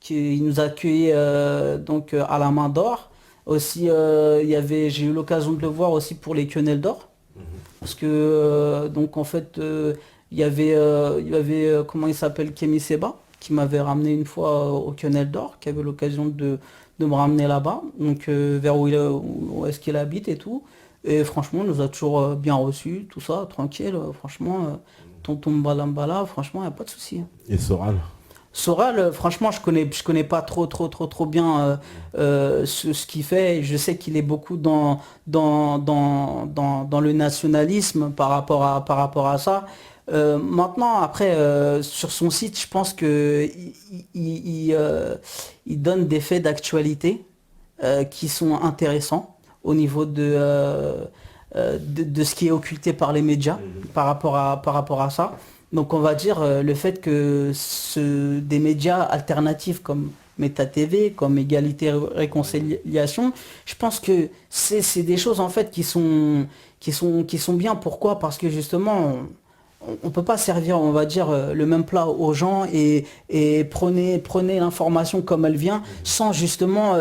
qui nous a accueillis donc à la Main d'Or. Aussi, j'ai eu l'occasion de le voir aussi pour les quenelles d'or. Parce que donc en fait, comment il s'appelle, Kémy Seba, qui m'avait ramené une fois au quenelles d'or, qui avait l'occasion de me ramener là-bas, donc vers où est-ce qu'il habite et tout. Et franchement, il nous a toujours bien reçus, tout ça, tranquille. Franchement, tonton Mbala, franchement, il n'y a pas de souci. Et Soral? Soral, franchement, je connais pas trop bien ce qu'il fait. Je sais qu'il est beaucoup dans le nationalisme par rapport à ça. Maintenant, après, sur son site, je pense que il donne des faits d'actualité qui sont intéressants au niveau de ce qui est occulté par les médias par rapport à ça. Donc on va dire le fait que des médias alternatifs comme Meta TV, comme Égalité Réconciliation, je pense que c'est des choses en fait qui sont bien. Pourquoi? Parce que justement on peut pas servir, on va dire, le même plat aux gens et prenez l'information comme elle vient sans justement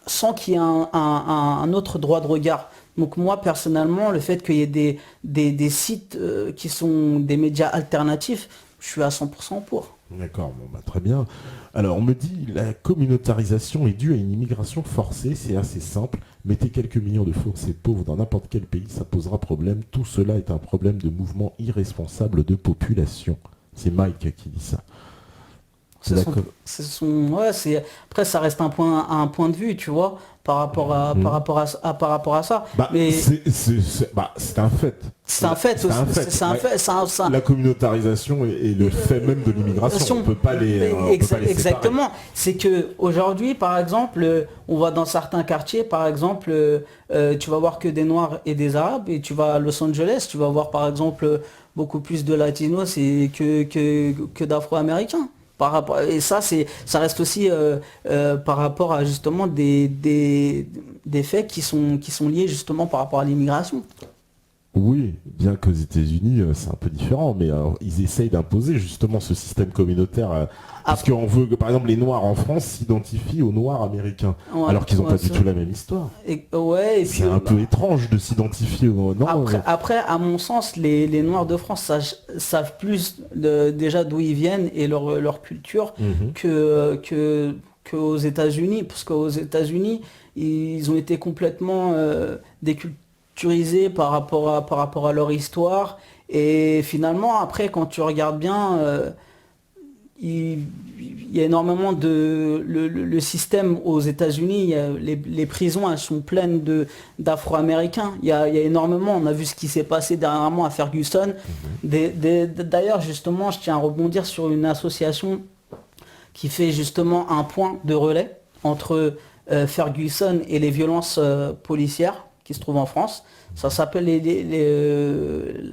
sans qu'il y ait un autre droit de regard. Donc moi personnellement, le fait qu'il y ait des sites qui sont des médias alternatifs, je suis à 100% pour. D'accord, bon, bah, très bien. Alors, on me dit la communautarisation est due à une immigration forcée, c'est assez simple. Mettez quelques millions de Français pauvres dans n'importe quel pays, ça posera problème. Tout cela est un problème de mouvement irresponsable de population. C'est Mike qui dit ça. Ouais, après ça reste un point de vue, tu vois, par rapport à ça. Bah, Mais c'est un fait. c'est un fait, C'est un fait. c'est un fait, La communautarisation est le fait même de l'immigration. On peut pas les séparer. Exactement. C'est que aujourd'hui, par exemple, on va dans certains quartiers, par exemple, tu vas voir que des Noirs et des Arabes, et tu vas à Los Angeles, tu vas voir par exemple beaucoup plus de Latinos que d'Afro-Américains. Et ça reste aussi par rapport à justement des faits qui sont liés justement par rapport à l'immigration. Oui, bien qu'aux États-Unis, c'est un peu différent, mais ils essayent d'imposer justement ce système communautaire. Parce qu'on veut que, par exemple, les Noirs en France s'identifient aux Noirs américains, Ouais, alors qu'ils n'ont ouais, pas du tout la même histoire. Et C'est puis un peu étrange de s'identifier aux Noirs. après, à mon sens, les Noirs de France savent plus déjà d'où ils viennent et leur culture qu'aux États-Unis, parce qu'aux États-Unis, ils ont été complètement déculturisés par rapport à leur histoire. Et finalement, après, quand tu regardes bien, il y a énormément le système aux États-Unis, les prisons, elles sont pleines d'Afro-Américains. Il y a énormément, on a vu ce qui s'est passé dernièrement à Ferguson. D'ailleurs, justement, je tiens à rebondir sur une association qui fait justement un point de relais entre Ferguson et les violences policières qui se trouvent en France. Ça s'appelle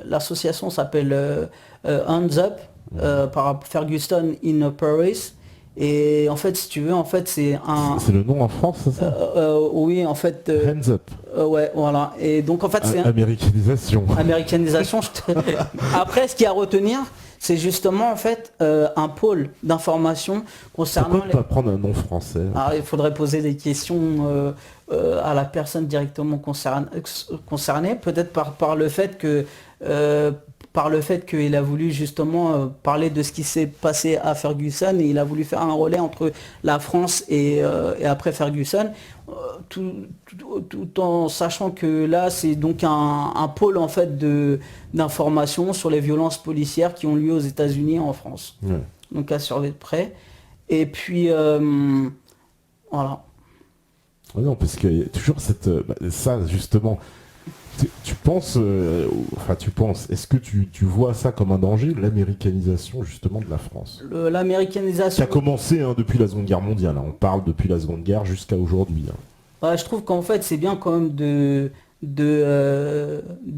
l'association s'appelle Hands Up par Ferguson in Paris. Et en fait, si tu veux, en fait, c'est C'est le nom en France, c'est ça? Oui, en fait. Hands Up. Ouais, voilà. Et donc en fait, c'est Américanisation. Américanisation. Après, ce qu'il y a à retenir, c'est justement en fait un pôle d'information concernant. Pourquoi pas prendre un nom français? Alors, il faudrait poser des questions à la personne directement concernée, peut-être par le fait qu'il a voulu justement parler de ce qui s'est passé à Ferguson, et il a voulu faire un relais entre la France et après Ferguson, tout en sachant que là c'est donc un pôle en fait d'information sur les violences policières qui ont lieu aux États-Unis et en France. Ouais. Donc à surveiller de près. Et puis voilà. Non, parce qu'il y a toujours ça justement. Tu penses, est-ce que tu vois ça comme un danger, l'américanisation justement de la France? L'américanisation. Qui a commencé depuis la Seconde Guerre mondiale, hein. On parle depuis la Seconde Guerre jusqu'à aujourd'hui. Ouais, je trouve qu'en fait c'est bien quand même de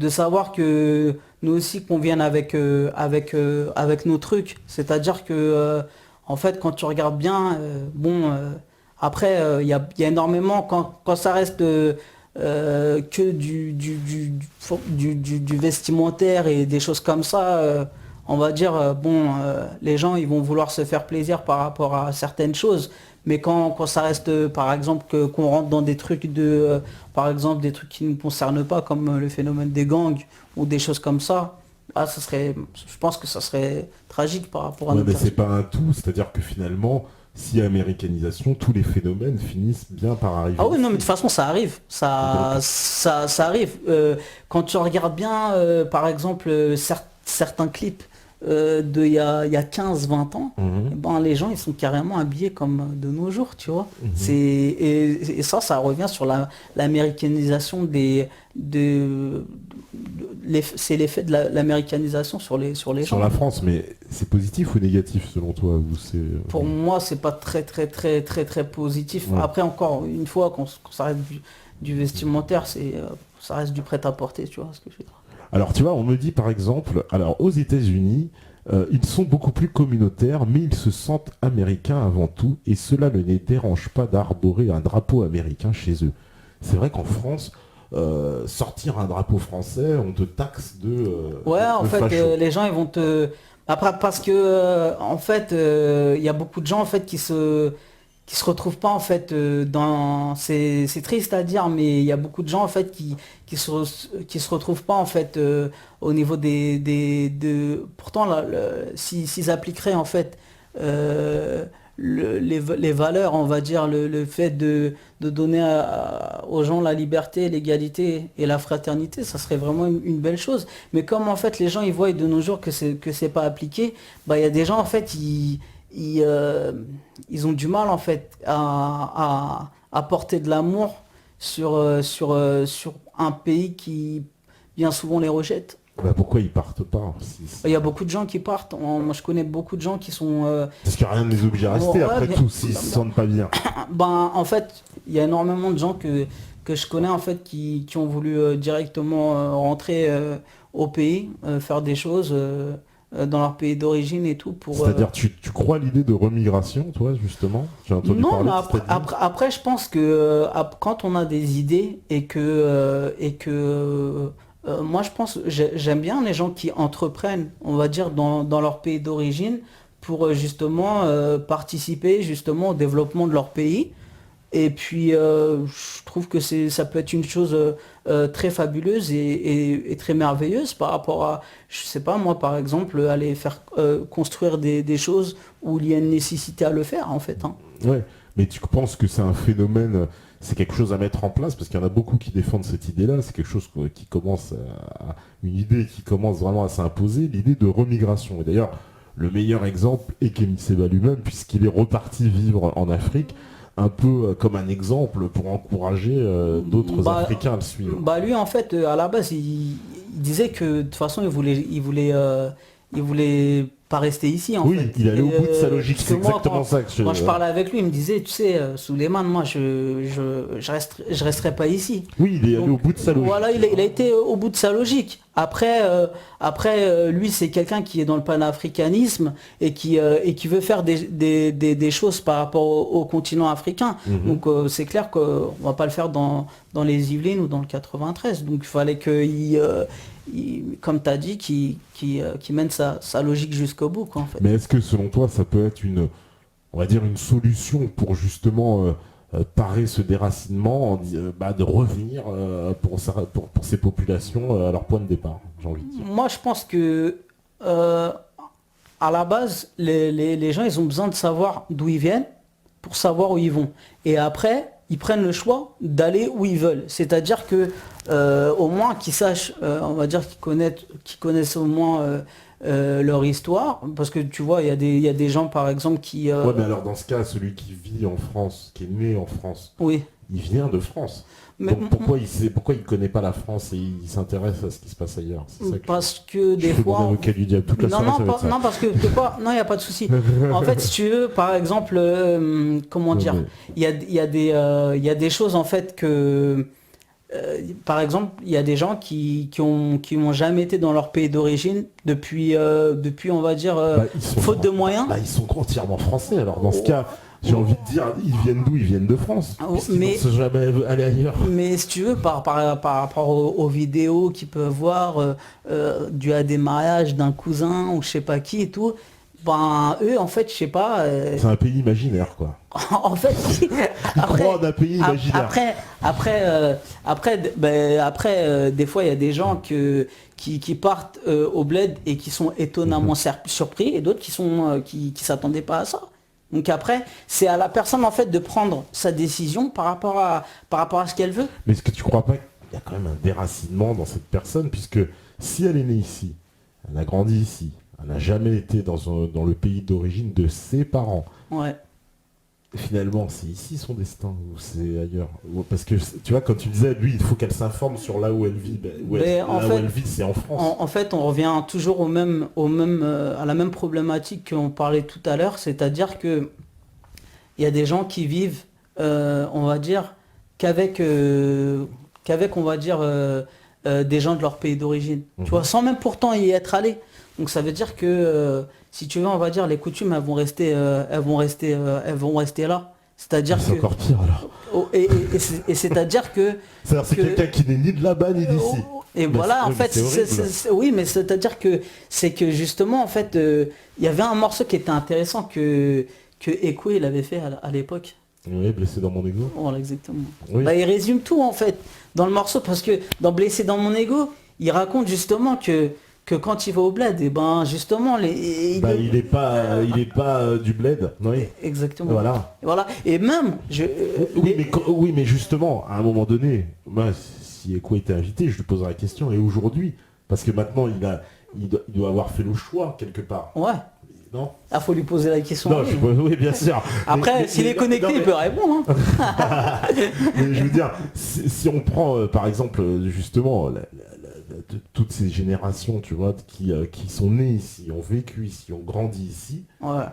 savoir que nous aussi qu'on vienne avec nos trucs. C'est-à-dire que en fait quand tu regardes bien, après il y a énormément quand ça reste que du vestimentaire et des choses comme ça, on va dire, les gens, ils vont vouloir se faire plaisir par rapport à certaines choses. Mais quand ça reste, par exemple, qu'on rentre dans des trucs par exemple, des trucs qui ne nous concernent pas, comme le phénomène des gangs ou des choses comme ça, je pense que ça serait tragique par rapport à Ouais, notre mais c'est pas un tout, c'est-à-dire que finalement, s'il y a américanisation, tous les phénomènes finissent bien par arriver. Ah oui, non, mais de ici. toute façon, ça arrive. Ça arrive. Quand tu regardes bien, par exemple, certains clips il y a 15-20 ans, Mhm, eh ben, les gens, ils sont carrément habillés comme de nos jours, tu vois. mhm. Et ça revient sur l'américanisation c'est l'effet de l'américanisation sur les Sur gens. la France, mais c'est positif ou négatif selon toi ou c'est... Pour moi, c'est pas très très très très très positif. Ouais. Après, encore une fois, quand ça reste du vestimentaire, ça reste du prêt-à-porter, tu vois ce que je veux dire. Alors tu vois, on me dit par exemple, alors aux États-Unis, ils sont beaucoup plus communautaires, mais ils se sentent américains avant tout, et cela ne les dérange pas d'arborer un drapeau américain chez eux. C'est vrai qu'en France, sortir un drapeau français, on te taxe Ouais, en de fait, facho. les gens, ils vont te... Après, parce que, en fait, il y a beaucoup de gens, en fait, qui se retrouvent pas, en fait, c'est triste à dire, mais il y a beaucoup de gens, en fait, qui se retrouvent pas, en fait, au niveau Pourtant, là, s'ils appliqueraient, en fait, euh, les valeurs, on va dire, le fait de donner aux gens la liberté, l'égalité et la fraternité, ça serait vraiment une belle chose. Mais comme en fait les gens ils voient de nos jours que c'est pas appliqué, bah il y a des gens en fait ils ont du mal en fait à porter de l'amour sur un pays qui bien souvent les rejette. Bah, pourquoi ils partent pas Il y a beaucoup de gens qui partent. Moi je connais beaucoup de gens qui sont Parce qu'il n'y a rien ne les oblige à rester, ouais, après tout, s'ils se sentent pas bien. ben, en fait, il y a énormément de gens que je connais en fait qui ont voulu directement rentrer au pays, faire des choses dans leur pays d'origine et tout pour. C'est-à-dire, tu crois à l'idée de remigration, toi, justement? J'ai entendu Non, parler mais de après, cette idée. après, je pense que quand on a des idées et que moi je pense j'aime bien les gens qui entreprennent, on va dire, dans leur pays d'origine pour justement participer justement au développement de leur pays. Et puis je trouve que ça peut être une chose très fabuleuse et très merveilleuse par rapport à, je sais pas moi par exemple, aller faire construire des choses où il y a une nécessité à le faire en fait, hein. Ouais, mais tu penses que c'est un phénomène, c'est quelque chose à mettre en place, parce qu'il y en a beaucoup qui défendent cette idée-là, c'est quelque chose qui commence une idée qui commence vraiment à s'imposer, l'idée de remigration. Et d'ailleurs, le meilleur exemple est Kémy Séba lui-même, puisqu'il est reparti vivre en Afrique, un peu comme un exemple pour encourager d'autres Bah, Africains à le suivre. Bah lui en fait à la base il disait que de toute façon il voulait pas rester ici en Oui, fait. il allait au bout de sa logique, Parce c'est que moi exactement ça que quand je parlais avec lui il me disait tu sais Souleymane moi je resterai pas ici. Oui, il est allé Donc, au bout de sa logique. voilà il a été au bout de sa logique. Après lui c'est quelqu'un qui est dans le panafricanisme et qui veut faire des choses par rapport au continent africain. Mhm. Donc c'est clair qu'on va pas le faire dans les Yvelines ou dans le 93. Donc il fallait comme tu as dit, qu'il mène sa logique jusqu'au bout, quoi, en fait. Mais est-ce que selon toi, ça peut être on va dire une solution pour justement parer ce déracinement, de revenir pour ces populations à leur point de départ, j'ai envie de dire. Moi, je pense que à la base, les gens, ils ont besoin de savoir d'où ils viennent pour savoir où ils vont. Et après, ils prennent le choix d'aller où ils veulent. C'est-à-dire que au moins qu'ils sachent, on va dire qu'ils connaissent au moins leur histoire. Parce que tu vois, il y a des gens, par exemple, qui... Ouais, mais alors dans ce cas, celui qui vit en France, qui est né en France, Oui. il vient de France. Mais, Donc pourquoi il connaît pas la France et il s'intéresse à ce qui se passe ailleurs? C'est ça que parce que des je fais mon fois... avocat du diable toute la soirée, ça va être ça. Non, parce que non, il n'y a pas de souci. En fait, si tu veux, par exemple, comment dire, Ouais, il y a des choses en fait par exemple, il y a des gens qui ont jamais été dans leur pays d'origine depuis, on va dire, faute de moyens. Ils sont entièrement français. Alors dans ce cas, j'ai envie de dire, ils viennent d'où? Ils viennent de France. Mais ils ne sont jamais allés ailleurs. Mais si tu veux, par rapport aux vidéos qu'ils peuvent voir dû à des mariages d'un cousin ou je sais pas qui et tout, ben eux en fait je sais pas. C'est un pays imaginaire quoi. En fait, croient d'un pays imaginaire. Après, des fois il y a des gens qui partent au bled et qui sont étonnamment surpris et d'autres qui s'attendaient pas à ça. Donc après, c'est à la personne en fait de prendre sa décision par rapport à ce qu'elle veut. Mais est-ce que tu crois pas qu'il y a quand même un déracinement dans cette personne, puisque si elle est née ici, elle a grandi ici, elle n'a jamais été dans le pays d'origine de ses parents. Ouais. Finalement, c'est ici son destin ou c'est ailleurs? Parce que tu vois, quand tu disais, lui, il faut qu'elle s'informe sur là où elle vit. Où elle vit, c'est en France. En fait, on revient toujours à la même problématique qu'on parlait tout à l'heure, c'est-à-dire que il y a des gens qui vivent, on va dire, qu'avec on va dire, des gens de leur pays d'origine. Tu vois, sans même pourtant y être allé. Donc ça veut dire que si tu veux, on va dire, les coutumes, elles vont rester là. C'est-à-dire c'est encore pire alors. Et c'est-à-dire que. C'est quelqu'un qui n'est ni de là-bas ni d'ici. Et mais voilà, en fait, oui, mais c'est-à-dire que justement, en fait, il y avait un morceau qui était intéressant que Ekoué il avait fait à l'époque. Oui, Blessé dans mon ego. Voilà, exactement. Oui. Bah, il résume tout en fait dans le morceau, parce que dans Blessé dans mon ego, il raconte justement que quand il va au bled, et ben justement il est pas du bled, oui. Exactement. Voilà. Et même oui, mais justement, à un moment donné, moi, si Ekoué était invité, je lui poserais la question. Et aujourd'hui, parce que maintenant il doit avoir fait le choix quelque part. Ouais. Non. Ah, faut lui poser la question. Non, oui, bien sûr. Après, s'il est connecté, il peut répondre. Hein. Mais je veux dire, si on prend par exemple justement toutes ces générations, tu vois, qui sont nées ici, ont vécu ici, ont grandi ici, ouais.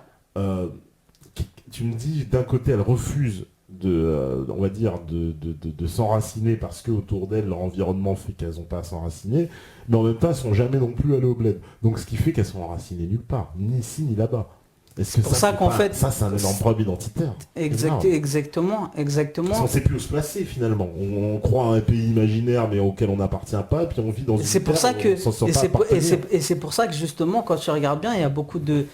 Tu me dis, d'un côté, elles refusent on va dire, de s'enraciner parce que autour d'elles, leur environnement fait qu'elles n'ont pas à s'enraciner, mais en même temps, elles sont jamais non plus allées au bled. Donc, ce qui fait qu'elles sont enracinées nulle part, ni ici ni là-bas. Est-ce que ça, c'est un énorme problème identitaire? Exactement. Parce qu'on ne sait plus où se placer finalement. On croit à un pays imaginaire mais auquel on n'appartient pas, et puis on vit dans une terre où on s'en sort pas. Et c'est pour ça que justement, quand tu regardes bien, il y a beaucoup de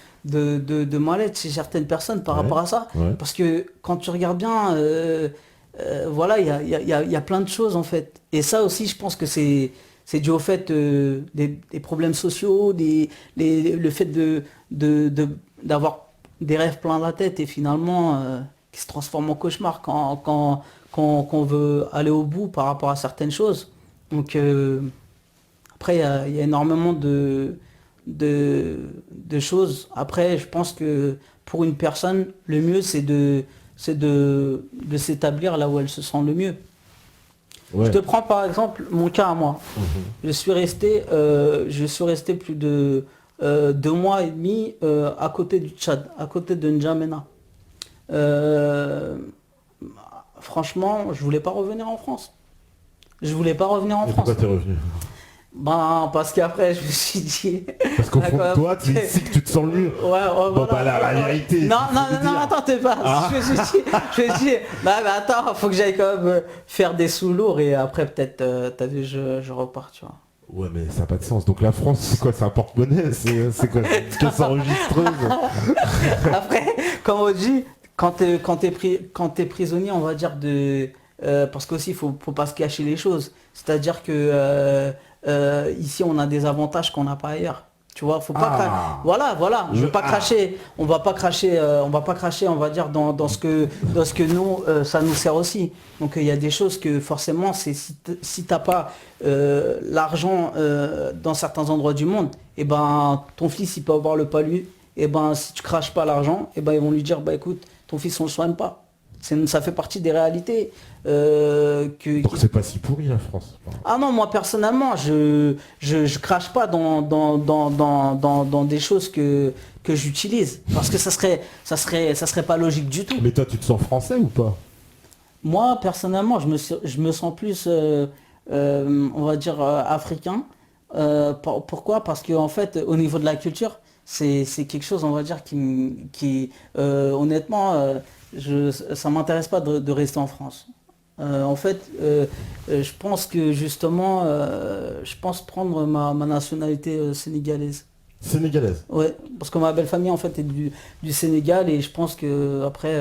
mal-être chez certaines personnes par rapport à ça. Ouais. Parce que quand tu regardes bien, voilà, il y a plein de choses en fait. Et ça aussi, je pense que c'est dû au fait des problèmes sociaux, le fait d'avoir des rêves plein la tête et finalement qui se transforment en cauchemar quand on veut aller au bout par rapport à certaines choses. Donc après il y a énormément de choses. Après, je pense que pour une personne, le mieux c'est de s'établir là où elle se sent le mieux. Ouais. Je te prends par exemple mon cas à moi. Je suis resté plus de 2 mois et demi à côté du Tchad, à côté de N'Djamena. Franchement, je voulais pas revenir en France. Pourquoi t'es revenu? Parce qu'après je me suis dit. Parce qu'au fond de toi, c'est ici que tu te sens le mieux. Ouais, bon, voilà. La vérité. Non, attends, t'es pas. Ah. Je me suis dit, mais attends, faut que j'aille quand même faire des sous lourds et après peut-être, t'as vu, je repars, tu vois. Ouais, mais ça n'a pas de sens. Donc la France, c'est quoi? C'est un porte-monnaie? C'est quoi? C'est une caisse enregistreuse? Après, comme on dit, quand t'es prisonnier, on va dire parce qu'aussi, faut pas se cacher les choses. C'est-à-dire que ici, on a des avantages qu'on n'a pas ailleurs. Tu vois, faut pas voilà, je veux pas cracher. On va pas cracher, on va dire dans ce que nous ça nous sert aussi. Donc il y a des choses que forcément c'est si t'as pas l'argent dans certains endroits du monde, et ben ton fils il peut avoir le palu, et ben si tu craches pas l'argent, et ben ils vont lui dire écoute, ton fils on le soigne pas. Ça fait partie des réalités. Donc c'est pas si pourri la France. Ah non, moi personnellement, je crache pas dans des choses que j'utilise. Parce que ça serait pas logique du tout. Mais toi tu te sens français ou pas? Moi, personnellement, je me sens plus, on va dire, africain. Pourquoi? Parce que en fait, au niveau de la culture, c'est quelque chose, on va dire, honnêtement, ça m'intéresse pas de rester en France. En fait, je pense que justement, je pense prendre ma nationalité sénégalaise. Sénégalaise. Ouais, parce que ma belle famille en fait est du Sénégal et je pense que après,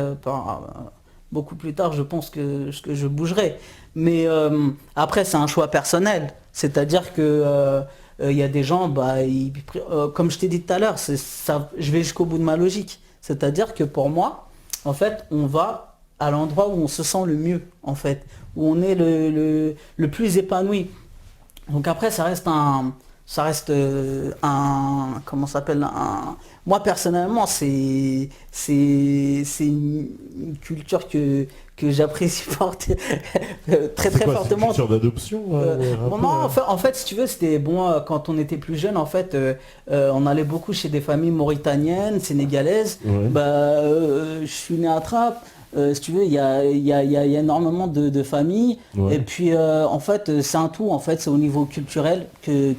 beaucoup plus tard, je pense que je bougerai. Mais après, c'est un choix personnel. C'est-à-dire que il y a des gens, bah, comme je t'ai dit tout à l'heure, ça, je vais jusqu'au bout de ma logique. C'est-à-dire que pour moi, en fait, on va à l'endroit où on se sent le mieux, en fait, où on est le plus épanoui. Donc après, ça reste comment ça s'appelle moi personnellement, c'est une culture que j'apprécie très C'est très quoi, c'est une fortement. culture d'adoption Bon, rappelez, non, en fait, si tu veux, c'était bon quand on était plus jeune. En fait, on allait beaucoup chez des familles mauritaniennes, sénégalaises. Ouais. Bah, je suis né à Trappes. Si tu veux, il y a énormément de familles. Et Ouais. puis, en fait, c'est un tout. En fait, c'est au niveau culturel que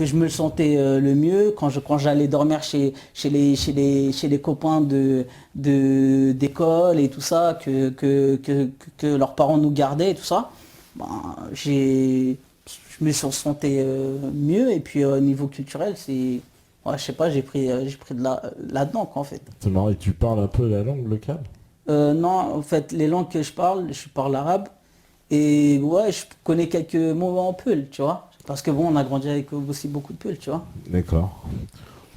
je me le sentais le mieux quand j'allais dormir chez les copains d'école et tout ça, que leurs parents nous gardaient et tout ça. Ben, je me sentais mieux. Et puis, au niveau culturel, ouais, je sais pas, j'ai pris là-dedans, quoi, en fait. C'est marrant, et tu parles un peu la langue locale? Non, en fait, les langues que je parle arabe. Et ouais, je connais quelques mots en peul, tu vois. Parce que bon, on a grandi avec aussi beaucoup de peuls, tu vois. D'accord.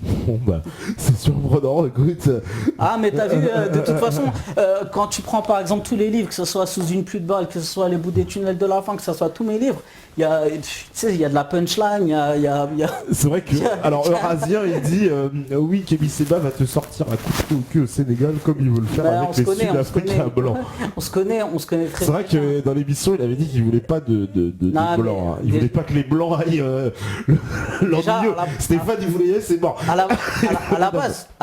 Bon bah, c'est surprenant, écoute. Ah, mais t'as vu, de toute façon, quand tu prends par exemple tous les livres, que ce soit Sous une pluie de balles, que ce soit Les bouts des tunnels de la faim, que ce soit tous mes livres, tu sais, il y a de la punchline, C'est vrai que, alors Eurasien il dit oui, Kémy Séba va te sortir un coup de pied au cul au Sénégal comme il veut le faire Ben, avec les Sud-Africains blancs. on se connaît très C'est vrai bien. que dans l'émission il avait dit qu'il voulait pas de Non, mais, blancs. Hein. Il voulait pas que les blancs aillent leur Déjà, milieu. Stéphane il voulait y aller, c'est mort. À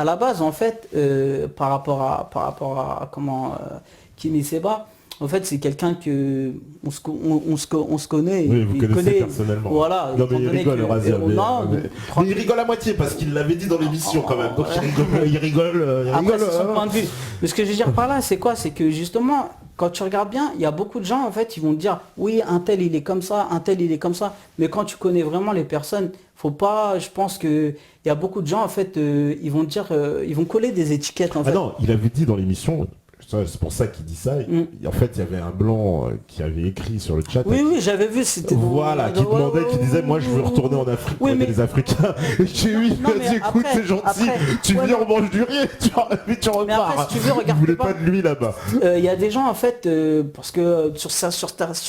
la base, en fait, par rapport à comment Kémy Séba, en fait, c'est quelqu'un que on se connaît. Oui, vous il connaissez personnellement. Voilà. Non mais étant il donné rigole, que- Eurasien. non, Mais il rigole à moitié parce qu'il l'avait dit dans l'émission quand même. Donc il rigole. Après, c'est son point de vue. Mais ce que je veux dire par là, c'est quoi? C'est que justement, quand tu regardes bien, il y a beaucoup de gens, en fait, ils vont te dire, oui, un tel, il est comme ça, un tel, il est comme ça. Mais quand tu connais vraiment les personnes, faut pas, je pense que il y a beaucoup de gens, en fait, ils vont te dire, ils vont coller des étiquettes, en Ah fait. non, il avait dit dans l'émission, c'est pour ça qu'il dit ça. En fait, il y avait un blanc qui avait écrit sur le chat. Oui, oui, j'avais vu, c'était... Voilà, qui demandait, qui disait, moi je veux retourner en Afrique pour Oui, aider mais- les Africains. Et j'ai eu, il Non, m'a mais dit, écoute, après- c'est gentil, après- tu ouais, viens, mais- on mange du riz, mais tu Mais après, repars. si tu veux, Il regarde voulait pas. pas de lui là-bas. Il y a des gens, en fait, parce que sur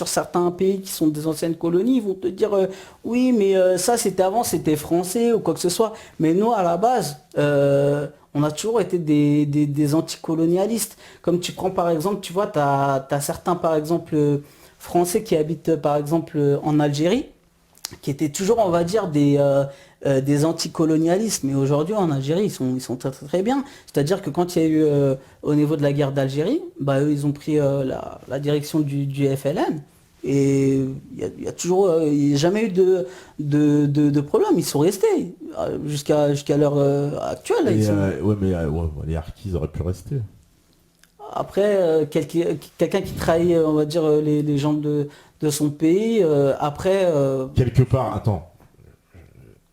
certains pays qui sont des anciennes colonies, ils vont te dire, oui, mais ça, c'était avant, c'était français ou quoi que ce soit. Mais nous, à la base, on a toujours été des anticolonialistes. Comme tu prends, par exemple, tu vois, tu as certains, par exemple, Français qui habitent, par exemple, en Algérie, qui étaient toujours, on va dire, des anticolonialistes. Mais aujourd'hui, en Algérie, ils sont très, très, très bien. C'est-à-dire que quand il y a eu, au niveau de la guerre d'Algérie, bah, eux, ils ont pris la direction du FLN. Et il y a toujours, il n'y a jamais eu de problème. Ils sont restés jusqu'à l'heure actuelle. Là, Ouais, mais ouais, les Harkis auraient pu rester. Après, quelqu'un qui trahit, on va dire, les gens de son pays, après... Quelque part, attends,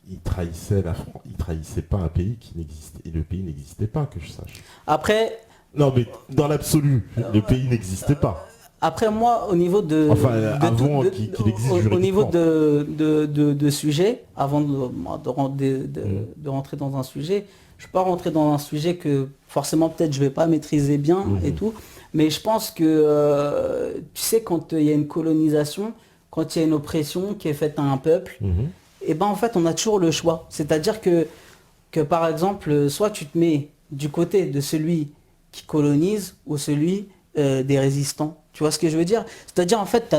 il trahissait la France, il trahissait pas un pays qui n'existait, et le pays n'existait pas, que je sache. Après, Non, mais dans l'absolu, le pays n'existait pas. Après moi, au niveau Enfin, avant qu'il existe au niveau juridiquement. de sujet, avant de rentrer dans un sujet, je ne vais pas rentrer dans un sujet que forcément peut-être je ne vais pas maîtriser bien et tout, mais je pense que, tu sais, quand il y a une colonisation, quand il y a une oppression qui est faite à un peuple, et ben en fait on a toujours le choix. C'est-à-dire que par exemple, soit tu te mets du côté de celui qui colonise ou celui des résistants. Tu vois ce que je veux dire? C'est-à-dire en fait,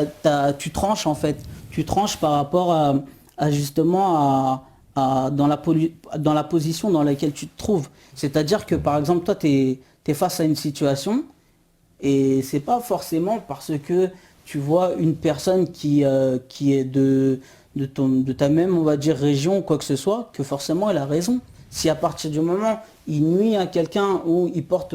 tu tranches en fait. Tu tranches par rapport à justement dans la position dans laquelle tu te trouves. C'est-à-dire que par exemple, toi, tu es face à une situation Et c'est pas forcément parce que tu vois une personne qui est de ta même, on va dire, région, quoi que ce soit, que forcément elle a raison. Si à partir du moment il nuit à quelqu'un ou il porte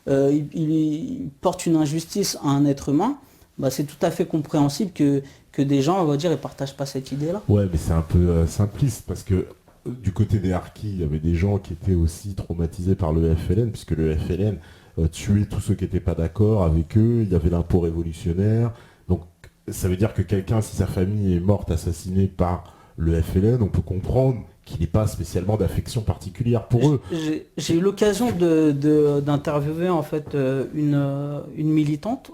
il porte une injustice à un être humain, bah, c'est tout à fait compréhensible que des gens, on va dire, ils partagent pas cette idée-là. Ouais, mais c'est un peu simpliste parce que du côté des harkis, il y avait des gens qui étaient aussi traumatisés par le FLN, puisque le FLN tuait tous ceux qui n'étaient pas d'accord avec eux, il y avait l'impôt révolutionnaire. Donc ça veut dire que quelqu'un, si sa famille est morte assassinée par le FLN, on peut comprendre qu'il n'ait pas spécialement d'affection particulière pour eux. J'ai eu l'occasion d'interviewer en fait une militante,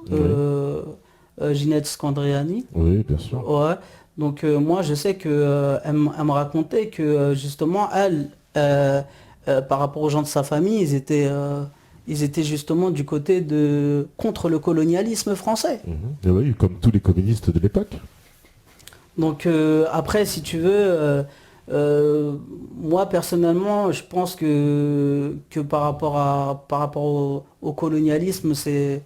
Ginette Scandriani. Oui, bien sûr. Ouais. Donc moi je sais que elle me racontait que justement elle, par rapport aux gens de sa famille, ils étaient justement du côté de contre le colonialisme français. Et oui, comme tous les communistes de l'époque. Donc après, si tu veux, moi personnellement, je pense que par rapport au colonialisme, c'est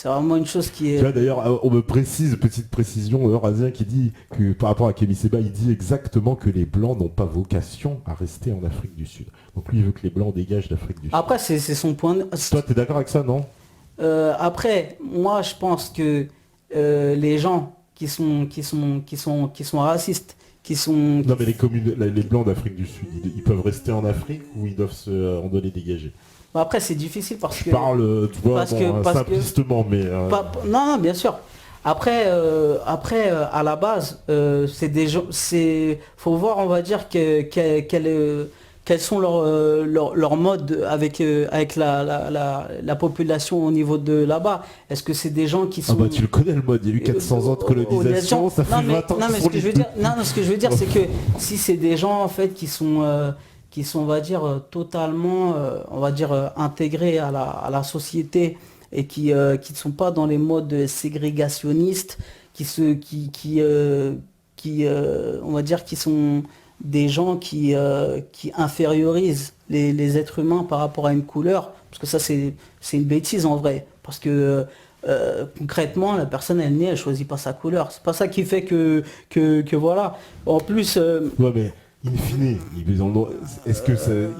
vraiment une chose qui Tu est. vois, d'ailleurs, on me précise, petite précision, Eurazien qui dit que par rapport à Kémy Séba, il dit exactement que les Blancs n'ont pas vocation à rester en Afrique du Sud. Donc lui, il veut que les Blancs dégagent d'Afrique du Sud. Après, c'est son point de. Toi, t'es d'accord avec ça, non? Après, moi, je pense que les gens qui sont racistes, qui sont. Non, mais les Blancs d'Afrique du Sud, ils peuvent rester en Afrique ou ils doivent on doit les dégager? Après, c'est difficile parce Je que. parle, tu vois, Parce bon, que, parce que- simplistement, mais... Non, non, bien sûr. Après, à la base, c'est des gens, faut voir, on va dire quels sont leurs modes avec la population au niveau de là-bas. Est-ce que c'est des gens qui Ah sont bah tu le connais le mode, il y a eu 400 ans de colonisation, ça fait 20 ans non, mais qu'ils ce sont que je veux libres. dire, non, ce que je veux dire, c'est que si c'est des gens en fait qui sont, on va dire, totalement, on va dire, intégrés à la société et qui ne sont pas dans les modes ségrégationnistes, on va dire, qui sont des gens qui infériorisent les êtres humains par rapport à une couleur, parce que ça c'est une bêtise en vrai, parce que concrètement la personne elle naît, elle choisit pas sa couleur, c'est pas ça qui fait que voilà. En plus, Ouais, mais in fine, est-ce que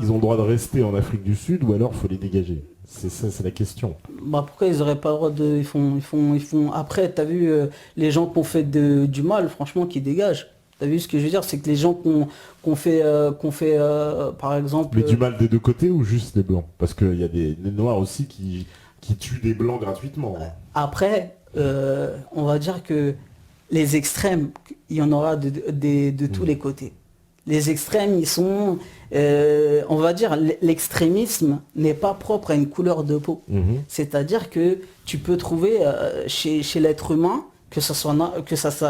ils ont le droit de rester en Afrique du Sud ou alors faut les dégager? C'est ça, c'est la question. bah pourquoi ils auraient pas le droit de, ils font. Après, t'as vu les gens qui ont fait du mal, franchement, qui dégagent. T'as vu ce que je veux dire, c'est que les gens qu'on fait, par exemple. Mais du mal des deux côtés ou juste les Blancs? Parce qu'il y a des Noirs aussi qui tuent des Blancs gratuitement. Après, on va dire que les extrêmes, il y en aura de tous les côtés. Les extrêmes, ils sont, on va dire, l'extrémisme n'est pas propre à une couleur de peau. Mhm. C'est-à-dire que tu peux trouver chez l'être humain, que ça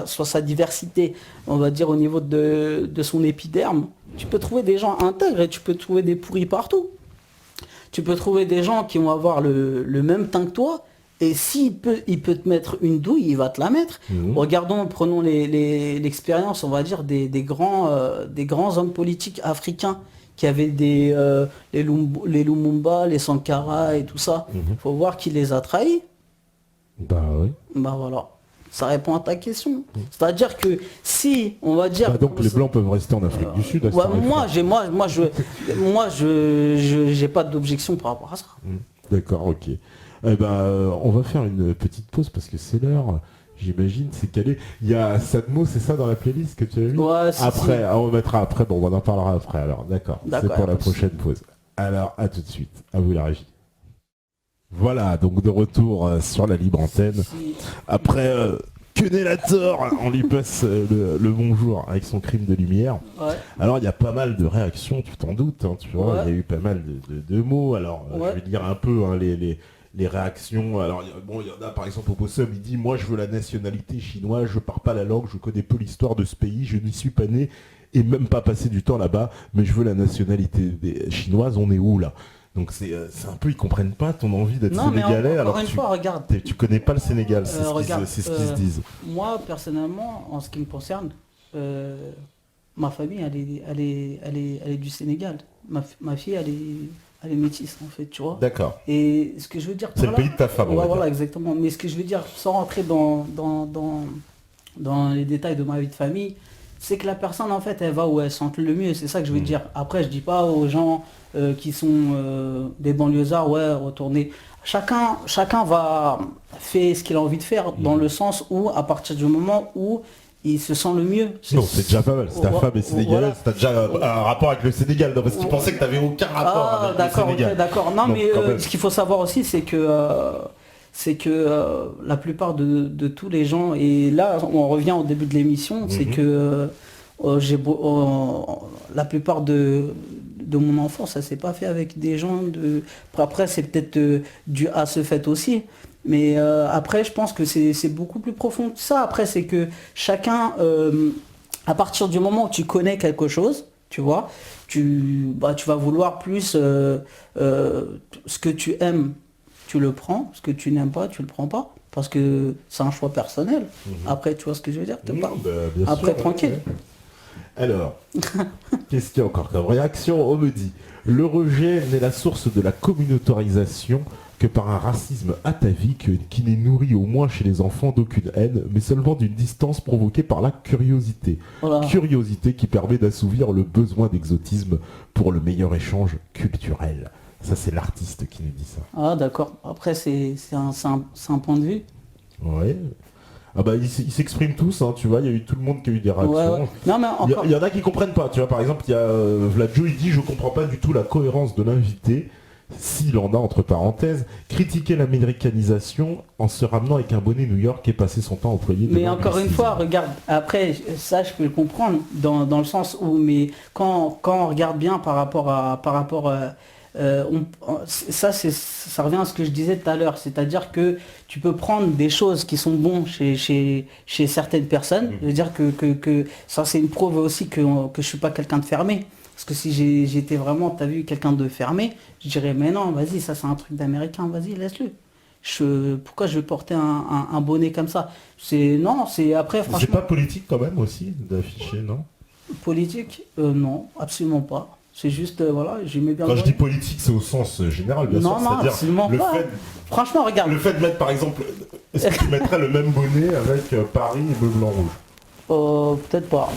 soit sa diversité, on va dire au niveau de son épiderme, tu peux trouver des gens intègres et tu peux trouver des pourris partout. Tu peux trouver des gens qui vont avoir le même teint que toi, et il peut te mettre une douille, il va te la mettre. Mhm. Prenons l'expérience, on va dire, des grands hommes politiques africains qui avaient les Lumumba, les Sankara et tout ça. Mhm. Faut voir qui les a trahis. Bah oui. Bah voilà. Ça répond à ta question. C'est-à-dire que si, on va dire... Bah donc les Blancs peuvent rester en Afrique du Sud. À ce Ouais, tarif-là. moi, j'ai pas d'objection par rapport à ça. D'accord, ok. Eh ben, on va faire une petite pause parce que c'est l'heure. J'imagine, c'est calé. Il y a Sadmo, c'est ça dans la playlist que tu as vu? Ouais, si, après, si. on mettra après. Bon, on en parlera après. Alors, d'accord. C'est D'accord, pour y a la pas de souci. prochaine pause. Alors, à tout de suite. À vous la régie. Voilà, donc de retour sur la libre antenne. Si- Après Quenellator, on lui passe le bonjour avec son crime de lumière. Ouais. Alors il y a pas mal de réactions, tu t'en doutes, hein, tu vois, Ouais. il y a eu pas mal de mots. Alors Ouais. je vais dire un peu hein, les réactions. Alors il y en a par exemple au Possum, il dit moi je veux la nationalité chinoise, je pars pas la langue, je connais peu l'histoire de ce pays, je n'y suis pas né et même pas passé du temps là-bas, mais je veux la nationalité chinoise, on est où là? Donc c'est un peu, ils comprennent pas ton envie d'être Non, mais sénégalais encore alors une que fois, regarde. tu connais pas le Sénégal, c'est Regarde, ce qu'ils se disent. moi, personnellement, en ce qui me concerne, ma famille, elle est du Sénégal. Ma fille, Elle est métisse en fait, tu vois. D'accord. Et ce que je veux dire... C'est le pays de ta femme, on va Ouais, dire. voilà, exactement. Mais ce que je veux dire, sans rentrer dans les détails de ma vie de famille, c'est que la personne, en fait, elle va où elle sent le mieux. C'est ça que je veux dire. Après, je dis pas aux gens qui sont des banlieusards, ouais, retourner. Chacun va faire ce qu'il a envie de faire dans le sens où, à partir du moment où il se sent le mieux. Non, c'est déjà pas mal. Si ta femme est sénégalaise, t'as déjà un rapport avec le Sénégal. Non, parce que tu pensais que t'avais aucun rapport avec le Sénégal. Ok, d'accord. Non, Donc, mais quand même. ce qu'il faut savoir aussi, c'est que la plupart de tous les gens, et là, on revient au début de l'émission, c'est que la plupart de mon enfance, ça s'est pas fait avec des gens de... Après, c'est peut-être dû à ce fait aussi. Mais après, je pense que c'est beaucoup plus profond que ça. Après, c'est que chacun, à partir du moment où tu connais quelque chose, tu vois, tu vas vouloir plus ce que tu aimes, tu le prends. Ce que tu n'aimes pas, tu le prends pas. Parce que c'est un choix personnel. Après, tu vois ce que je veux dire, Bien après, sûr, tranquille. ouais. Alors, qu'est-ce qu'il y a encore comme réaction? On me dit, le rejet n'est la source de la communautarisation que par un racisme atavique qui n'est nourri au moins chez les enfants d'aucune haine, mais seulement d'une distance provoquée par la curiosité. Voilà. Curiosité qui permet d'assouvir le besoin d'exotisme pour le meilleur échange culturel. Ça, c'est l'artiste qui nous dit ça. Ah, d'accord. Après, c'est un point de vue. Ouais. Ah bah ils s'expriment tous, hein, tu vois, il y a eu tout le monde qui a eu des réactions. Ouais. Non, mais encore... Il y en a qui comprennent pas, tu vois, par exemple, il y a Vladjo, il dit je comprends pas du tout la cohérence de l'invité, s'il en a entre parenthèses, critiquer l'américanisation en se ramenant avec un bonnet New York et passer son temps employé. Mais encore une fois, regarde, après, ça je peux le comprendre, dans le sens où, mais quand on regarde bien par rapport à ça revient à ce que je disais tout à l'heure, c'est-à-dire que tu peux prendre des choses qui sont bonnes chez certaines personnes. Je veux dire que ça c'est une preuve aussi que je suis pas quelqu'un de fermé. Parce que si j'étais vraiment, t'as vu, quelqu'un de fermé, je dirais mais non, vas-y, ça c'est un truc d'américain, vas-y, laisse-le. Pourquoi je vais porter un bonnet comme ça? Non, c'est après franchement. C'est pas politique quand même aussi d'afficher, non? Politique? Non, absolument pas. C'est juste, voilà, j'aimais bien... Quand je dis politique, c'est au sens général, bien sûr. Non, absolument pas. Franchement, regarde. Le fait de mettre, par exemple, est-ce que tu mettrais le même bonnet avec Paris et bleu, blanc, rouge? Peut-être pas.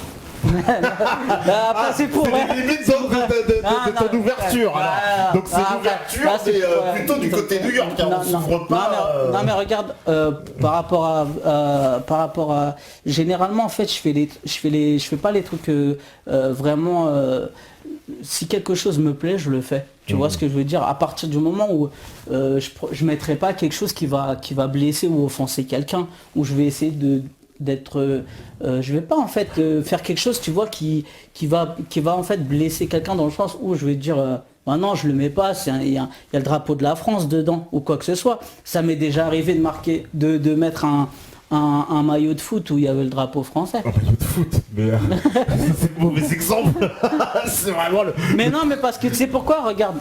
Après, c'est pour... C'est les limites de ton ouverture, alors. Donc c'est l'ouverture, mais plutôt du côté New York, on s'ouvre pas... Non, mais regarde, par rapport à... Généralement, en fait, je fais pas les trucs vraiment... si quelque chose me plaît, je le fais. Tu vois ce que je veux dire? À partir du moment où je mettrai pas quelque chose qui va blesser ou offenser quelqu'un, où je vais essayer d'être... je vais pas en fait faire quelque chose, tu vois, qui va en fait blesser quelqu'un, dans le sens où je vais dire... bah non, je le mets pas, il y a le drapeau de la France dedans, ou quoi que ce soit. Ça m'est déjà arrivé de mettre un maillot de foot où il y avait le drapeau français. Un maillot de foot, mais c'est le mauvais exemple. C'est vraiment le... Mais non, mais parce que tu sais pourquoi, regarde,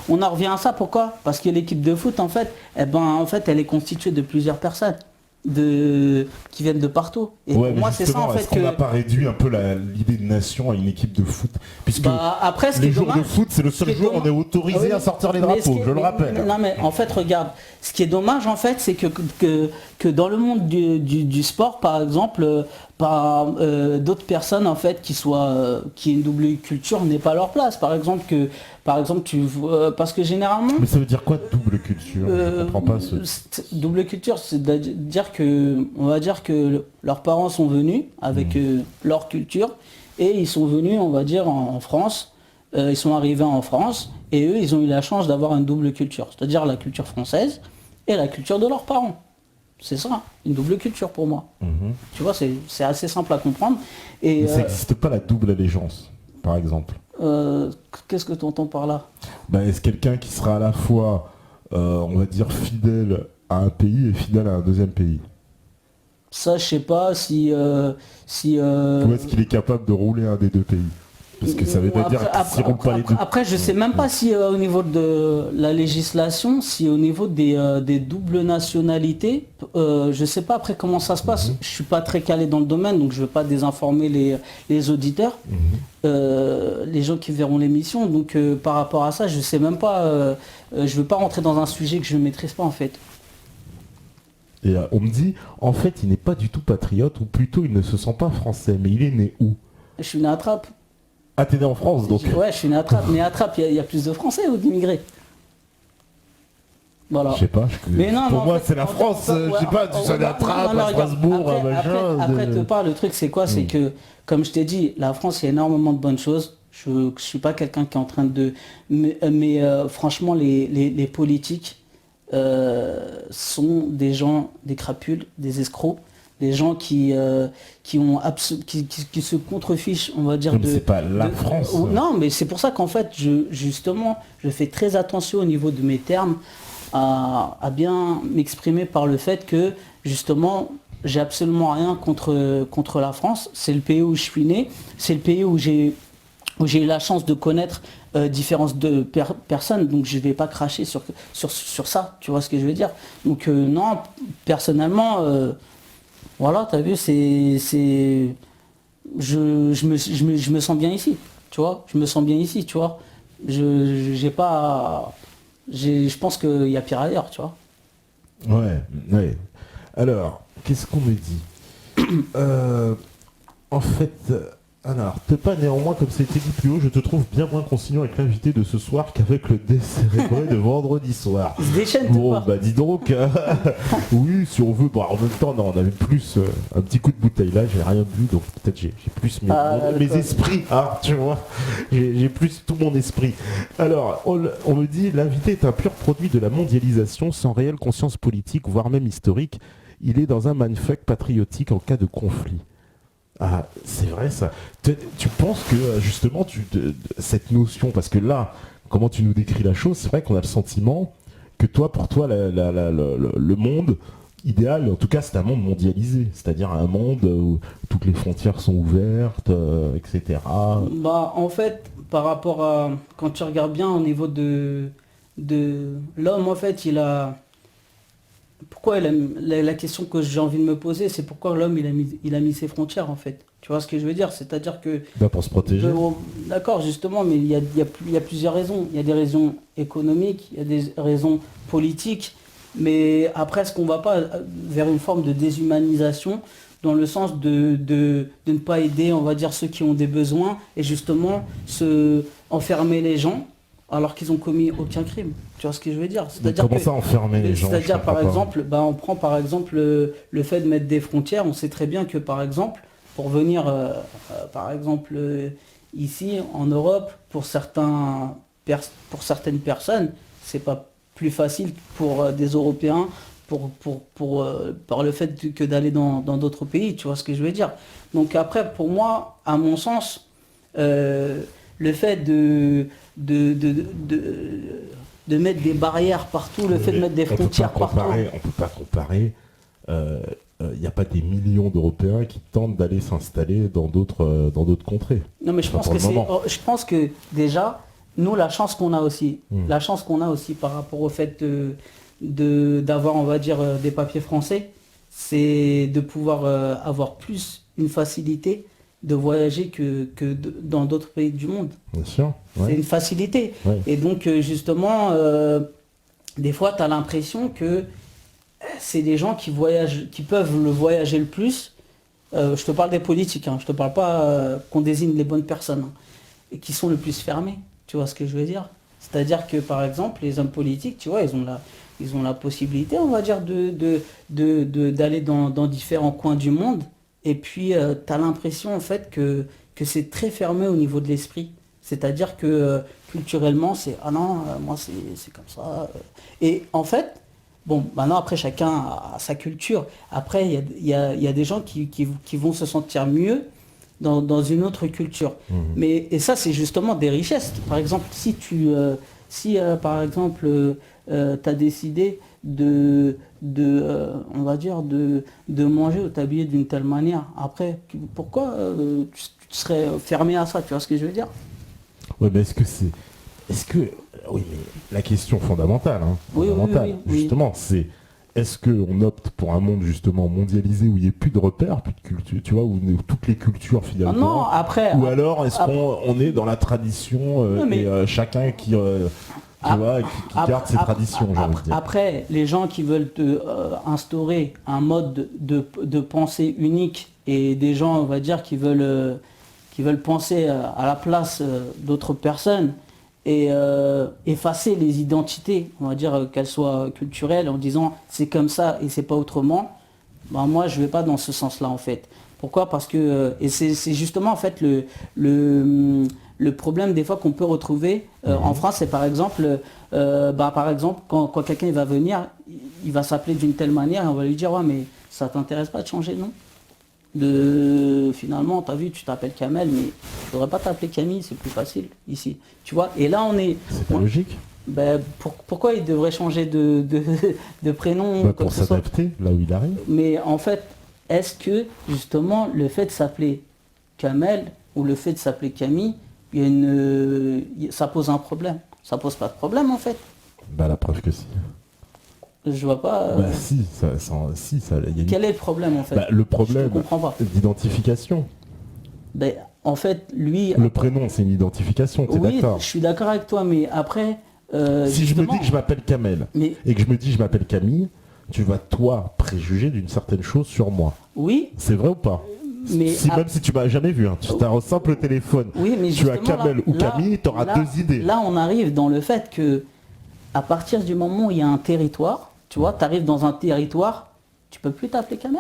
on en revient à ça, pourquoi? Parce que l'équipe de foot, en fait, elle est constituée de plusieurs personnes qui viennent de partout. Et ouais, pour moi, c'est ça en fait qu'on n'a pas réduit un peu l'idée de nation à une équipe de foot? Puisque après, les jours de foot, c'est le seul jour où on est autorisé à sortir les drapeaux, je le rappelle. Non, mais en fait, regarde, ce qui est dommage, en fait, c'est que dans le monde du sport, par exemple, d'autres personnes, en fait, qui aient une double culture, n'aient pas leur place. Par exemple, parce que généralement... Mais ça veut dire quoi, double culture? Je comprends pas ce... Double culture, c'est dire que, on va dire que leurs parents sont venus avec leur culture, et ils sont venus, on va dire, en France. Ils sont arrivés en France, et eux, ils ont eu la chance d'avoir une double culture, c'est-à-dire la culture française et la culture de leurs parents. C'est ça, une double culture pour moi. Tu vois, c'est assez simple à comprendre. Et, mais ça n'existe pas la double allégeance, par exemple. Qu'est-ce que tu entends par là? Est-ce quelqu'un qui sera à la fois, on va dire, fidèle à un pays et fidèle à un deuxième pays? Ça, je sais pas si... Ou est-ce qu'il est capable de rouler un des deux pays? Parce que ça veut pas dire qu'ils n'iront pas les deux. Après, je sais même pas si au niveau de la législation, si au niveau des doubles nationalités, je sais pas après comment ça se passe. Je suis pas très calé dans le domaine, donc je veux pas désinformer les auditeurs, les gens qui verront l'émission. Donc par rapport à ça, je sais même pas. Je veux pas rentrer dans un sujet que je ne maîtrise pas en fait. Et on me dit, en fait, il n'est pas du tout patriote, ou plutôt il ne se sent pas français, mais il est né où? Je suis né à Trappes. Ah, t'es né en France, donc. Ouais, je suis né à Trappes. Mais à Trappes, il y a plus de Français ou d'immigrés? Voilà. Je sais pas. Mais non, pour moi, fait, c'est la France. Je sais pas, tu sois à Trappes, à Strasbourg, machin. Après, te parle, le truc, c'est quoi? C'est que, comme je t'ai dit, la France, il y a énormément de bonnes choses. Je suis pas quelqu'un qui est en train de... Mais franchement, les politiques sont des gens, des crapules, des escrocs. Des gens qui se contrefichent, on va dire, mais c'est pas la France. Non, mais c'est pour ça qu'en fait, justement, je fais très attention au niveau de mes termes à bien m'exprimer par le fait que, justement, j'ai absolument rien contre la France. C'est le pays où je suis né, c'est le pays où j'ai eu la chance de connaître différentes personnes, donc je vais pas cracher sur ça, tu vois ce que je veux dire. Donc non, personnellement... Voilà, t'as vu, je me sens bien ici, tu vois. Je me sens bien ici, tu vois. Je pense qu'il y a pire ailleurs, tu vois. Ouais. Alors, qu'est-ce qu'on me dit En fait, alors, pas néanmoins, comme ça a été dit plus haut, je te trouve bien moins conciliant avec l'invité de ce soir qu'avec le décérébré de vendredi soir. Il se déchaîne, bon, bah dis donc, oui, si on veut, bon, en même temps, non, on avait plus un petit coup de bouteille là, j'ai rien bu, donc peut-être j'ai plus mes esprits, hein, tu vois, j'ai plus tout mon esprit. Alors, on me dit, l'invité est un pur produit de la mondialisation, sans réelle conscience politique, voire même historique. Il est dans un mindfuck patriotique en cas de conflit. Ah, c'est vrai ça. Tu penses que justement cette notion, parce que là, comment tu nous décris la chose, c'est vrai qu'on a le sentiment que toi, pour toi, le monde idéal, en tout cas, c'est un monde mondialisé, c'est-à-dire un monde où toutes les frontières sont ouvertes, etc. Bah, en fait, par rapport à quand tu regardes bien au niveau de l'homme, en fait, pourquoi la question que j'ai envie de me poser, c'est pourquoi l'homme il a mis ses frontières en fait. Tu vois ce que je veux dire? C'est-à-dire que... Pour se protéger. D'accord, justement, mais il y a plusieurs raisons. Il y a des raisons économiques, il y a des raisons politiques, mais après, est-ce qu'on va pas vers une forme de déshumanisation dans le sens de ne pas aider, on va dire, ceux qui ont des besoins et justement enfermer les gens alors qu'ils ont commis aucun crime. Tu vois ce que je veux dire? Comment ça enfermer les gens? C'est-à-dire par exemple, on prend par exemple le fait de mettre des frontières. On sait très bien que par exemple, pour venir par exemple ici en Europe, pour certaines personnes, c'est pas plus facile pour des Européens par le fait que d'aller dans d'autres pays. Tu vois ce que je veux dire? Donc après, pour moi, à mon sens, le fait de mettre des barrières partout, le fait de mettre des frontières partout. On ne peut pas comparer. Il n'y a pas des millions d'Européens qui tentent d'aller s'installer dans d'autres contrées. Non, mais je pense que déjà, nous, la chance qu'on a aussi par rapport au fait d'avoir, on va dire, des papiers français, c'est de pouvoir avoir plus une facilité de voyager que dans d'autres pays du monde. Bien sûr. Ouais. C'est une facilité. Ouais. Et donc, justement, des fois, tu as l'impression que c'est des gens qui peuvent le voyager le plus. Je te parle des politiques, hein, je te parle pas qu'on désigne les bonnes personnes, hein, et qui sont le plus fermés. Tu vois ce que je veux dire? C'est-à-dire que, par exemple, les hommes politiques, tu vois, ils ont la possibilité, on va dire, d'aller dans différents coins du monde. Et puis, tu as l'impression, en fait, que c'est très fermé au niveau de l'esprit. C'est-à-dire que culturellement, c'est « Ah non, moi, c'est comme ça. » Et en fait, bon, maintenant, après, chacun a sa culture. Après, il y a des gens qui vont se sentir mieux dans une autre culture. Mmh. Et ça, c'est justement des richesses. Par exemple, si par exemple, tu as décidé on va dire, de manger ou t'habiller d'une telle manière. Après, pourquoi tu serais fermé à ça, tu vois ce que je veux dire? Ouais, mais est-ce que, oui, mais la question fondamentale, hein, Oui, oui. justement, c'est est-ce qu'on opte pour un monde justement mondialisé où il n'y ait plus de repères, plus de culture, tu vois, où toutes les cultures fidèles Ah au non, Coran, après... ou alors est-ce qu'on est dans la tradition Non, mais- et chacun qui, tu vois, qui garde ses traditions, j'ai envie de dire. Après, les gens qui veulent instaurer un mode de pensée unique et des gens, on va dire, qui veulent penser à la place d'autres personnes et effacer les identités, on va dire qu'elles soient culturelles, en disant c'est comme ça et c'est pas autrement, ben moi je vais pas dans ce sens-là en fait. Pourquoi? Parce que et c'est justement en fait le problème des fois qu'on peut retrouver en France, c'est par exemple quand quelqu'un va venir, il va s'appeler d'une telle manière et on va lui dire ouais mais ça t'intéresse pas de changer de nom? Finalement, t'as vu, tu t'appelles Kamel, mais tu devrais pas t'appeler Camille, c'est plus facile ici. Tu vois, et là on est. C'est pas logique. Ben, pourquoi il devrait changer de prénom Bah, comme pour ce soit? s'adapter là où il arrive. Mais en fait, est-ce que justement le fait de s'appeler Kamel ou le fait de s'appeler Camille, ça pose un problème? Ça pose pas de problème en fait. Bah la preuve que si. Je vois pas. Bah si, il y a Quel est le problème en fait? Bah, le Je problème comprends pas. d'identification. Ben, en fait, lui. Le prénom, c'est une identification, t'es Oui, d'accord? je suis d'accord avec toi, mais après. Si je me justement, dis que je m'appelle Kamel mais et que je me dis que je m'appelle Camille, tu vas toi préjuger d'une certaine chose sur moi. oui, C'est vrai ou pas? mais Même si tu m'as jamais vu, hein, tu as un simple téléphone, oui, mais tu as justement, Kamel ou Camille, tu auras là- deux idées. Là, on arrive dans le fait que à partir du moment où il y a un territoire, tu vois, tu arrives dans un territoire, tu peux plus t'appeler Kamel.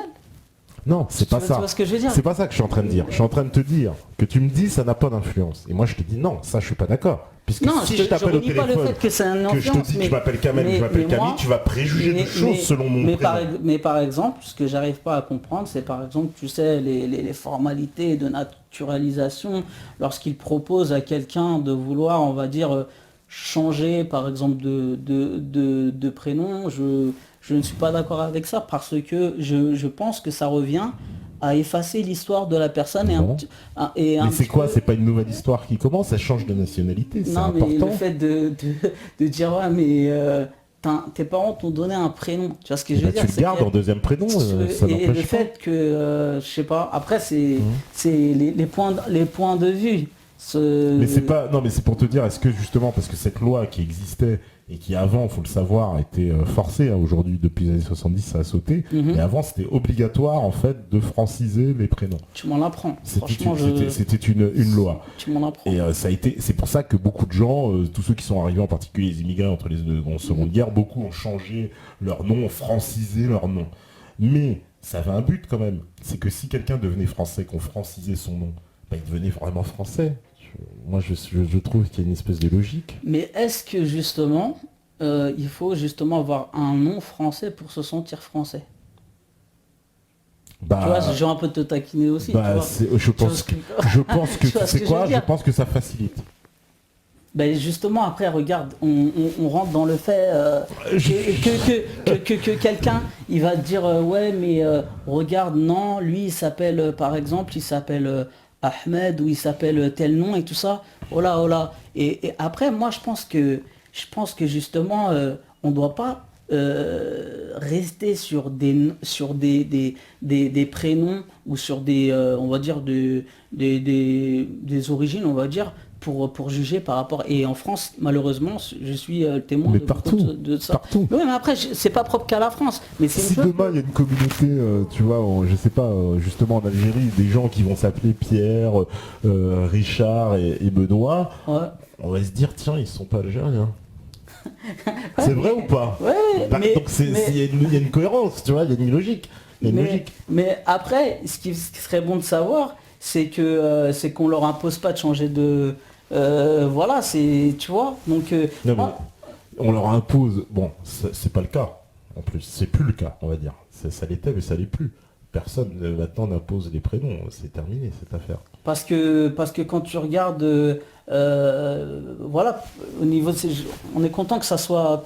Non, c'est pas Tu ça. vois ce que je veux dire? C'est pas ça que je suis en train de dire. Je suis en train de te dire que tu me dis ça n'a pas d'influence. Et moi je te dis non, ça je suis pas d'accord. Puisque Non, si je je t'appelle au renie pas le téléphone, fait que c'est une que je te influence, dis que mais- je m'appelle Kamel ou je m'appelle mais Camille, moi- tu vas préjuger de choses selon mon prénom. mais par exemple, ce que j'arrive pas à comprendre, c'est par exemple, tu sais, les formalités de naturalisation, lorsqu'ils proposent à quelqu'un de vouloir, on va dire, changer par exemple de prénom, je ne suis pas d'accord avec ça parce que je pense que ça revient à effacer l'histoire de la personne et Bon. un Mais c'est petit quoi? peu- C'est pas une nouvelle histoire qui commence, elle change de nationalité, c'est Non, mais important. le fait de dire ouais mais tes parents t'ont donné un prénom, tu vois ce que Et je veux bah, dire, tu le c'est gardes que- en deuxième prénom, ça et le n'empêche pas. fait que je sais pas, après c'est les points de vue. Mais c'est pas, non, mais c'est pour te dire, est-ce que justement, parce que cette loi qui existait et qui avant, faut le savoir, était forcée, hein, aujourd'hui depuis les années 70, ça a sauté, Mhm. mais avant c'était obligatoire en fait de franciser les prénoms. Tu m'en apprends. C'était Franchement, c'était une loi. tu m'en apprends. Et ça a été, c'est pour ça que beaucoup de gens, tous ceux qui sont arrivés, en particulier les immigrés entre les deux seconde guerre, beaucoup ont changé leur nom, ont francisé leur nom. Mais ça avait un but quand même, c'est que si quelqu'un devenait français, qu'on francisait son nom, bah, il devenait vraiment français. Moi, je trouve qu'il y a une espèce de logique. Mais est-ce que justement, il faut justement avoir un nom français pour se sentir français? Bah, Tu vois, je vais un peu te taquiner aussi. bah, tu vois. je pense que, je pense que Tu vois tu ce sais que je veux quoi, je dire? pense que ça facilite. Ben justement, après, regarde, on rentre dans le fait que quelqu'un, il va te dire, ouais, mais regarde, non, lui, il s'appelle, par exemple, il s'appelle Ahmed ou il s'appelle tel nom et tout ça. Oh là, oh là. Et après, moi, je pense que justement, on ne doit pas rester sur des prénoms ou sur on va dire, des origines, on va dire, pour juger par rapport. Et en France, malheureusement, je suis témoin Mais de partout, beaucoup de ça. partout. Oui, mais après, c'est pas propre qu'à la France. Mais c'est Si une chose. demain il y a une communauté, tu vois, je sais pas, justement en Algérie, des gens qui vont s'appeler Pierre, Richard et Benoît, Ouais. on va se dire tiens, ils sont pas algériens. C'est vrai ou pas? Ouais, Bah, mais, donc il y a une cohérence, tu vois, il y a une logique. Il y a une logique. mais après, ce qui serait bon de savoir, c'est qu'on leur impose pas de changer de. Voilà, tu vois. Donc, Non, moi- mais on leur impose. Bon, c'est pas le cas. En plus, c'est plus le cas, on va dire. Ça l'était, mais ça l'est plus. Personne maintenant n'impose les prénoms. C'est terminé cette affaire. parce que quand tu regardes, voilà, au niveau, on est content que ça soit,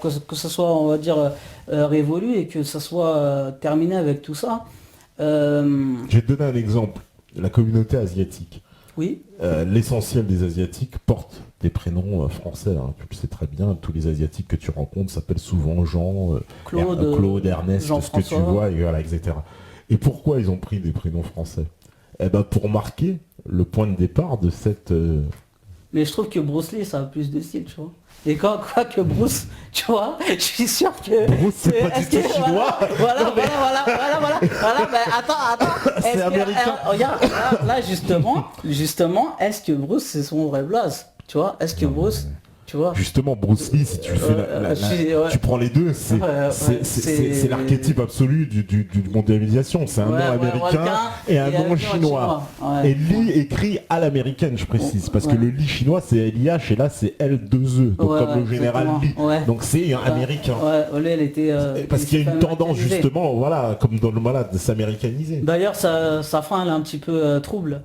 on va dire, révolu et que ça soit terminé avec tout ça. Je vais te donner un exemple. La communauté asiatique. Oui. L'essentiel des Asiatiques portent des prénoms français. Hein. Tu le sais très bien, tous les Asiatiques que tu rencontres s'appellent souvent Jean, Claude, Ernest, ce que tu vois, et voilà, etc. Et pourquoi ils ont pris des prénoms français? Eh ben, pour marquer le point de départ de cette... Mais je trouve que Bruce Lee, ça a plus de style, tu vois. Et quoi que Bruce, tu vois, je suis sûr que... Bruce, c'est pas du tout chinois. Voilà, mais attends. C'est américain. Regarde, là, justement, est-ce que Bruce, c'est son vrai blaze? Tu vois, est-ce que Bruce... Tu vois. Justement, Bruce Lee, si tu fais tu prends les deux, c'est l'archétype absolu du mondialisation. C'est un nom américain et un nom chinois. Et Lee écrit à l'américaine, je précise, parce que le Lee chinois c'est LIH et là c'est L2E, donc comme le général Lee. Donc c'est un américain. Lui, elle était. Parce qu'il y a une tendance justement, voilà, comme dans le malade, de s'américaniser. D'ailleurs, sa fin elle est un petit peu trouble.